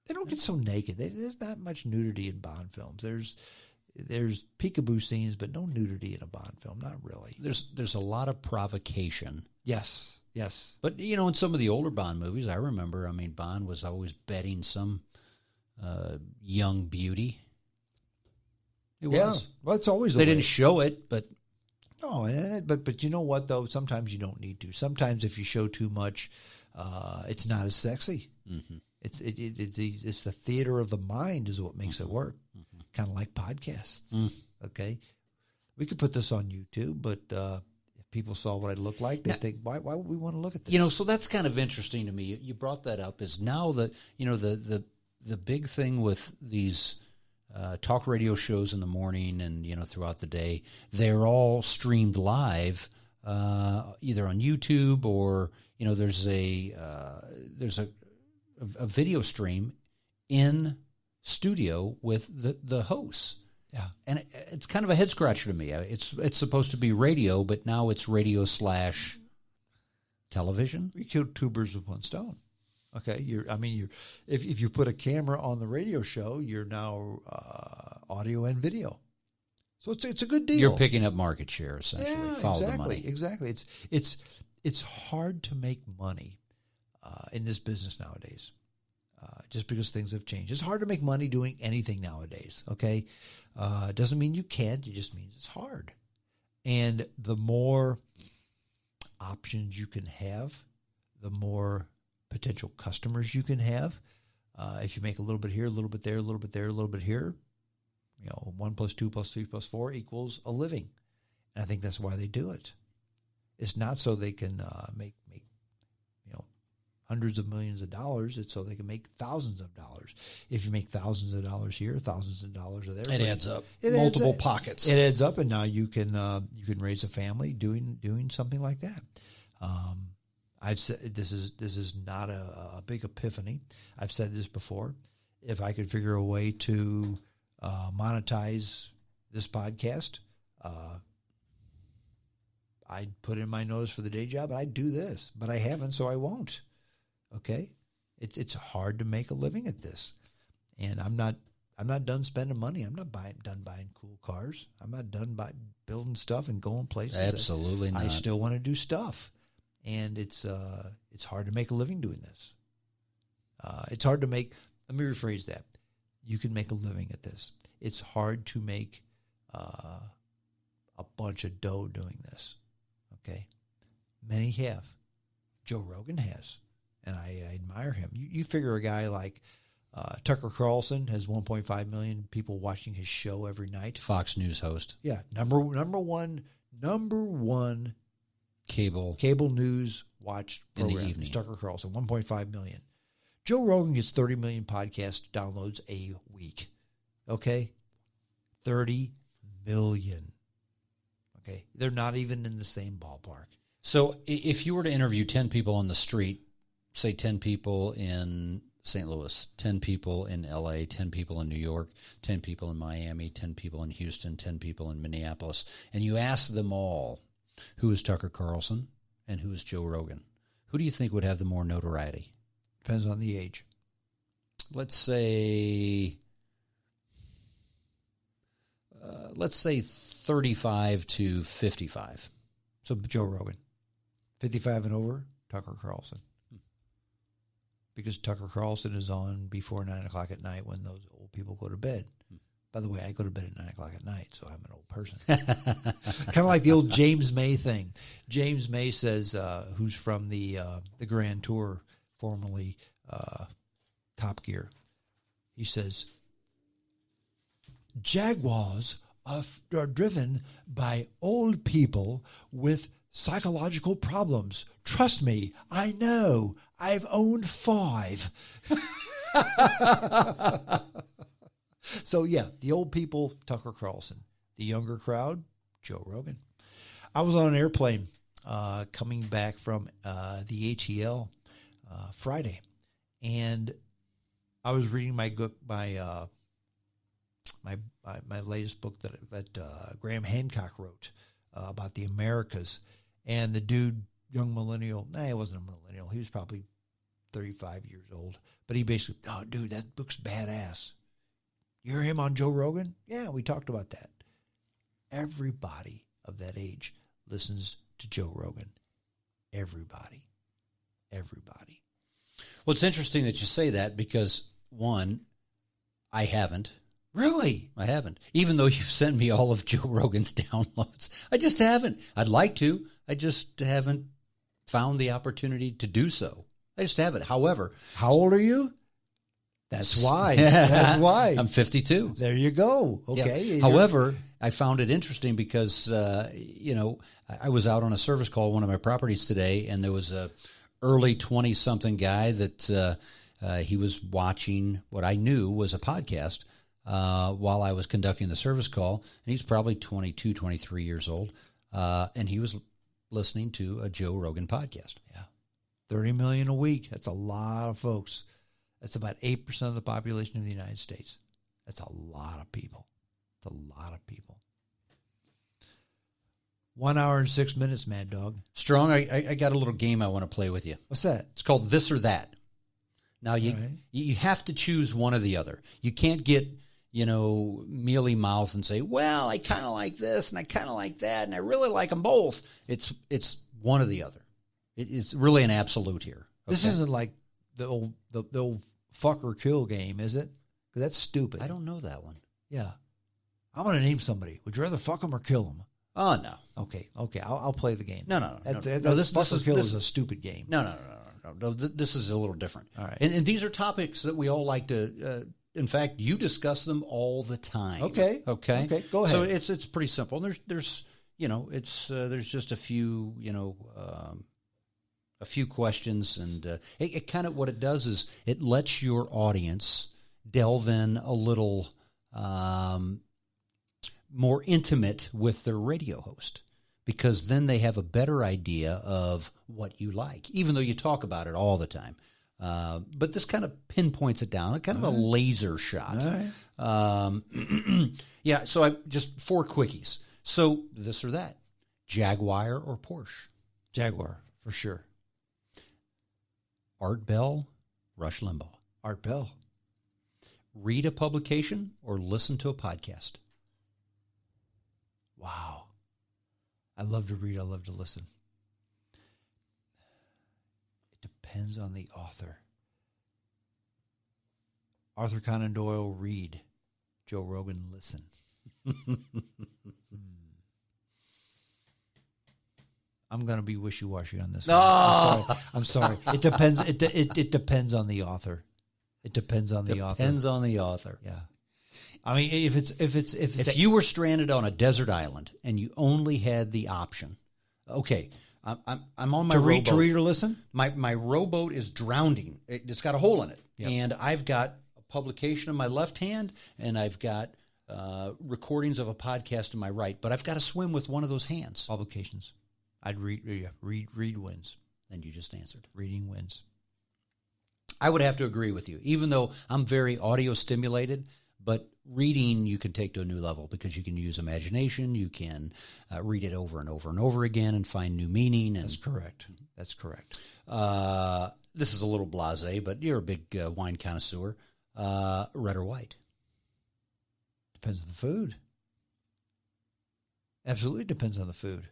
They don't get so naked. There's not much nudity in Bond films. There's peekaboo scenes, but no nudity in a Bond film. Not really. There's a lot of provocation. Yes. But, in some of the older Bond movies, I remember, Bond was always betting some young beauty. It was. Yeah. Well, it's always They didn't show it, but... No, but you know what, though? Sometimes you don't need to. Sometimes if you show too much, it's not as sexy. Mm-hmm. It's the theater of the mind is what makes it work. Mm-hmm. Kind of like podcasts. Okay, we could put this on YouTube, but if people saw what I look like, they think, why would we want to look at this? So that's kind of interesting to me. You brought that up. Is now that the big thing with these talk radio shows in the morning and throughout the day, they're all streamed live, either on YouTube or there's a video stream in studio with the hosts. Yeah. And it's kind of a head scratcher to me. It's supposed to be radio, but now it's radio / television. We killed two birds with one stone. Okay. If you put a camera on the radio show, you're now audio and video. So it's a good deal. You're picking up market share essentially. Yeah, Follow the money. Exactly. It's hard to make money in this business nowadays, just because things have changed. It's hard to make money doing anything nowadays, okay? It doesn't mean you can't. It just means it's hard. And the more options you can have, the more potential customers you can have. If you make a little bit here, a little bit there, a little bit there, a little bit here, 1 + 2 + 3 + 4 equals a living. And I think that's why they do it. It's not so they can make hundreds of millions of dollars. It's so they can make thousands of dollars. If you make thousands of dollars here, thousands of dollars there, it adds up. Multiple pockets. It adds up, and now you can raise a family doing something like that. I've said this is not a big epiphany. I've said this before. If I could figure a way to monetize this podcast, I'd put in my nose for the day job, and I'd do this. But I haven't, so I won't. Okay? It's hard to make a living at this. And I'm not done spending money. I'm not done buying cool cars. I'm not done building stuff and going places. Absolutely not. I still want to do stuff. And it's hard to make a living doing this. It's hard to make, let me rephrase that. You can make a living at this. It's hard to make a bunch of dough doing this. Okay? Many have. Joe Rogan has. And I admire him. You figure a guy like Tucker Carlson has 1.5 million people watching his show every night. Fox News host. Yeah. Number one cable news watched program in the evening. Tucker Carlson, 1.5 million. Joe Rogan gets 30 million podcast downloads a week. Okay? 30 million. Okay? They're not even in the same ballpark. So if you were to interview 10 people on the street, say 10 people in St. Louis, 10 people in L.A., 10 people in New York, 10 people in Miami, 10 people in Houston, 10 people in Minneapolis, and you ask them all, who is Tucker Carlson and who is Joe Rogan, who do you think would have the more notoriety? Depends on the age. Let's say 35 to 55. So Joe Rogan. 55 and over, Tucker Carlson. Because Tucker Carlson is on before 9 o'clock at night when those old people go to bed. By the way, I go to bed at 9 o'clock at night, so I'm an old person. Kind of like the old James May thing. James May says, who's from the Grand Tour, formerly Top Gear. He says, Jaguars are driven by old people with psychological problems. Trust me, I know. I've owned 5. So, yeah, the old people, Tucker Carlson. The younger crowd, Joe Rogan. I was on an airplane coming back from the ATL Friday, and I was reading my latest book that Graham Hancock wrote about the Americas. And the dude, young millennial, he wasn't a millennial. He was probably 35 years old. But he basically, oh, dude, that book's badass. You hear him on Joe Rogan? Yeah, we talked about that. Everybody of that age listens to Joe Rogan. Everybody. Well, it's interesting that you say that because, one, I haven't. Really? I haven't. Even though you've sent me all of Joe Rogan's downloads. I just haven't. I'd like to. I just haven't found the opportunity to do so. I just haven't. However. How old are you? That's why. That's why. I'm 52. There you go. Okay. Yeah. However, I found it interesting because, I was out on a service call at one of my properties today, and there was a early 20-something guy that he was watching what I knew was a podcast while I was conducting the service call. And he's probably 22, 23 years old. And he was listening to a Joe Rogan podcast. Yeah. 30 million a week. That's a lot of folks. That's about 8% of the population of the United States. That's a lot of people. It's a lot of people. 1 hour and 6 minutes, Mad Dog. Strong, I got a little game I want to play with you. What's that? It's called This or That. Now, you have to choose one or the other. You can't get, mealy mouth and say, well, I kind of like this and I kind of like that and I really like them both. It's one or the other. It's really an absolute here. Okay? This isn't like the old fuck or kill game, is it? Because that's stupid. I don't know that one. Yeah. I'm going to name somebody. Would you rather fuck them or kill them? Oh, no. Okay. I'll play the game. No. This fuck or kill is a stupid game. No. This is a little different. All right. And these are topics that we all like to. In fact, you discuss them all the time. Okay. Go ahead. So it's pretty simple. And there's there's just a few questions, and it kind of what it does is it lets your audience delve in a little more intimate with their radio host, because then they have a better idea of what you like, even though you talk about it all the time. But this kind of pinpoints it down, kind of a laser shot. All right. Yeah, so I just 4 quickies. So this or that, Jaguar or Porsche? Jaguar, for sure. Art Bell, Rush Limbaugh? Art Bell. Read a publication or listen to a podcast? Wow. I love to read. I love to listen. It depends on the author. Arthur Conan Doyle, read. Joe Rogan, listen. I'm going to be wishy-washy on this one. I'm sorry. It depends. It depends on the author. It depends on the author. Depends on the author. Yeah. I mean, if you were stranded on a desert island and you only had the option, okay, I'm on my rowboat. To read or listen? My rowboat is drowning. It's got a hole in it. Yep. And I've got a publication in my left hand, and I've got recordings of a podcast in my right, but I've got to swim with one of those hands. Publications. I'd read. Yeah, read wins. And you just answered. Reading wins. I would have to agree with you, even though I'm very audio stimulated, but reading you can take to a new level because you can use imagination. You can read it over and over and over again and find new meaning. And That's correct. This is a little blasé, but you're a big wine connoisseur. Red or white? Depends on the food. Absolutely depends on the food.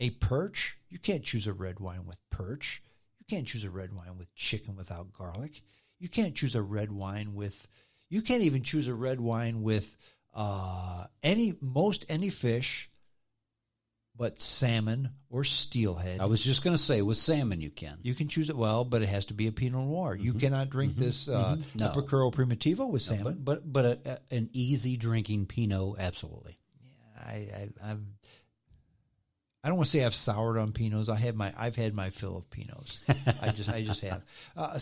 A perch, you can't choose a red wine with perch. You can't choose a red wine with chicken without garlic. You can't choose a red wine with... You can't even choose a red wine with any fish but salmon or steelhead. I was just going to say, with salmon you can. You can choose it well, but it has to be a Pinot Noir. You cannot drink this Epicuro Primitivo with salmon. But an easy drinking Pinot, absolutely. Yeah, I don't want to say I've soured on Pinots. I've had my fill of Pinots. I just have.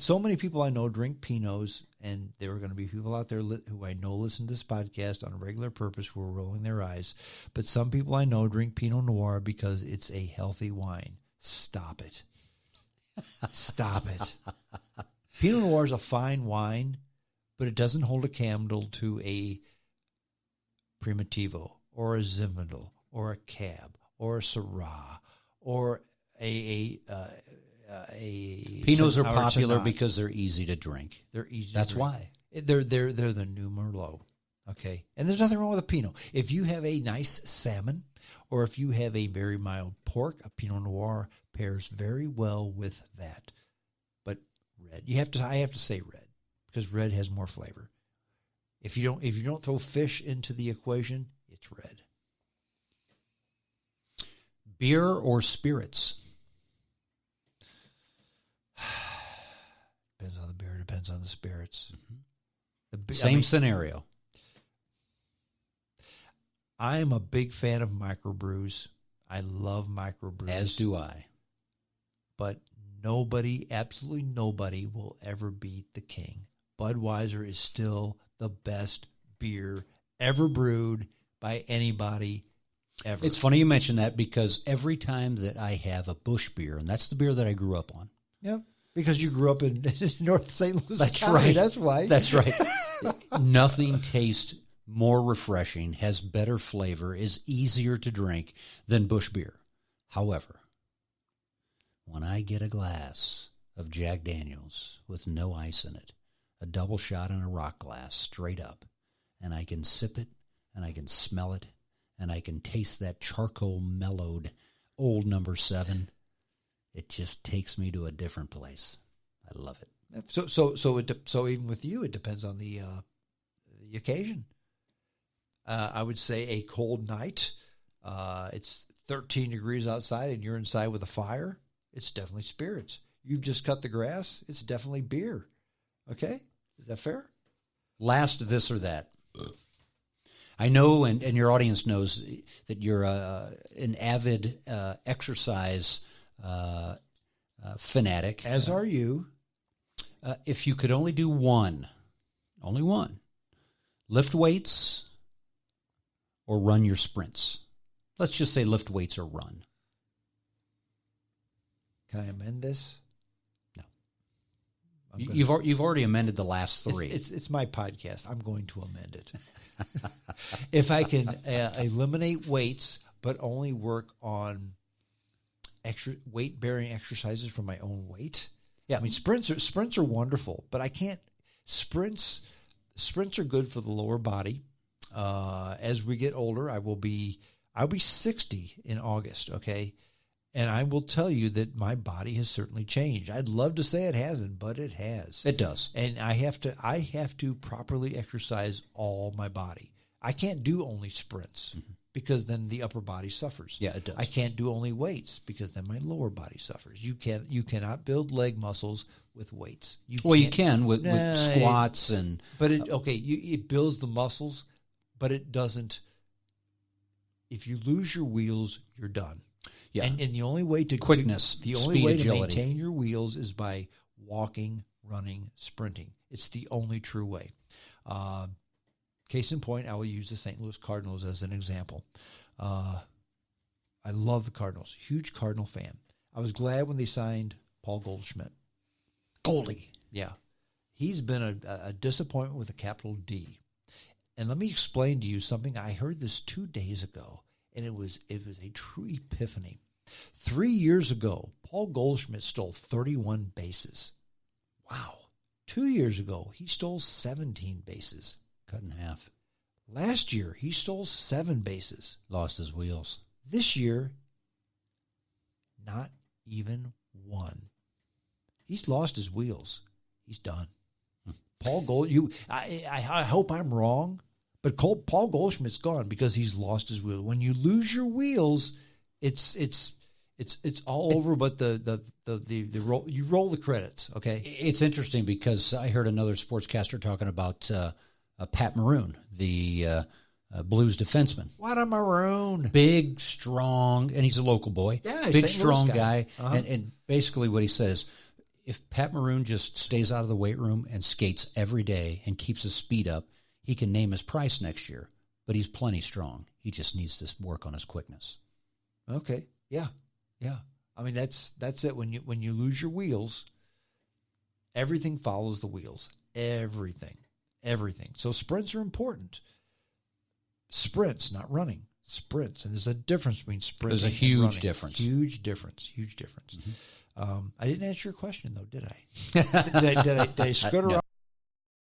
So many people I know drink Pinots, and there are going to be people out there who I know listen to this podcast on a regular purpose who are rolling their eyes. But some people I know drink Pinot Noir because it's a healthy wine. Stop it. Stop it. Pinot Noir is a fine wine, but it doesn't hold a candle to a Primitivo or a Zinfandel or a Cab or a Syrah, or a a Pinots are 10 hour popular Tannat. because they're easy to drink. They're easy. That's to drink. why. They're the new Merlot. Okay, and there's nothing wrong with a Pinot. If you have a nice salmon, or if you have a very mild pork, a Pinot Noir pairs very well with that. But red, I have to say red, because red has more flavor. If you don't throw fish into the equation, it's red. Beer or spirits? Depends on the beer. Depends on the spirits. Mm-hmm. Same scenario. I am a big fan of microbrews. I love microbrews. As do I. But absolutely nobody will ever beat the king. Budweiser is still the best beer ever brewed by anybody ever. It's funny you mention that, because every time that I have a Busch beer, and that's the beer that I grew up on. Yeah, because you grew up in North St. Louis That's County. right. That's why. That's right. Nothing tastes more refreshing, has better flavor, is easier to drink than Busch beer. However, when I get a glass of Jack Daniels with no ice in it, a double shot in a rock glass straight up, and I can sip it, and I can smell it, and I can taste that charcoal mellowed old number 7, it just takes me to a different place. I love it. So even with you, it depends on the occasion. I would say a cold night. It's 13 degrees outside, and you're inside with a fire. It's definitely spirits. You've just cut the grass. It's definitely beer. Okay, is that fair? Last this or that. I know, and your audience knows that you're an avid exercise fanatic. As are you. If you could only do only one, lift weights or run your sprints. Let's just say lift weights or run. Can I amend this? No. You've already amended the last 3. It's my podcast. I'm going to amend it. If I can eliminate weights, but only work on extra weight-bearing exercises for my own weight. Yeah, I mean sprints are wonderful, but I can't. Sprints are good for the lower body. As we get older, I'll be 60 in August. Okay. And I will tell you that my body has certainly changed. I'd love to say it hasn't, but it has. It does. And I have to properly exercise all my body. I can't do only sprints because then the upper body suffers. Yeah, it does. I can't do only weights because then my lower body suffers. You cannot build leg muscles with weights. You can with squats and. But it builds the muscles, but it doesn't. If you lose your wheels, you're done. Yeah. And the only way to quickness, the only speed, way agility. to maintain your wheels is by walking, running, sprinting. It's the only true way. Case in point, I will use the St. Louis Cardinals as an example. I love the Cardinals. Huge Cardinal fan. I was glad when they signed Paul Goldschmidt. Goldie. Yeah. He's been a disappointment with a capital D. And let me explain to you something. I heard this 2 days ago, and it was a true epiphany. 3 years ago, Paul Goldschmidt stole 31 bases. Wow. 2 years ago, he stole 17 bases. Cut in half. Last year, he stole 7 bases. Lost his wheels. This year, not even one. He's lost his wheels. He's done. Paul Gold, I hope I'm wrong, but Paul Goldschmidt's gone because he's lost his wheels. When you lose your wheels, it's all over. But the roll, you roll the credits. Okay, it's interesting because I heard another sportscaster talking about Pat Maroon, the Blues defenseman. What a Maroon! Big, strong, and he's a local boy. Yeah, big, St. strong Louis guy. guy. And basically what he says, if Pat Maroon just stays out of the weight room and skates every day and keeps his speed up, he can name his price next year. But he's plenty strong. He just needs to work on his quickness. Okay. Yeah. I mean, that's it. When you lose your wheels, everything follows the wheels. Everything. So sprints are important. Sprints, not running. Sprints, and there's a difference between sprints. There's a huge difference. Huge difference. Mm-hmm. I didn't answer your question though, did I? did I skirt around?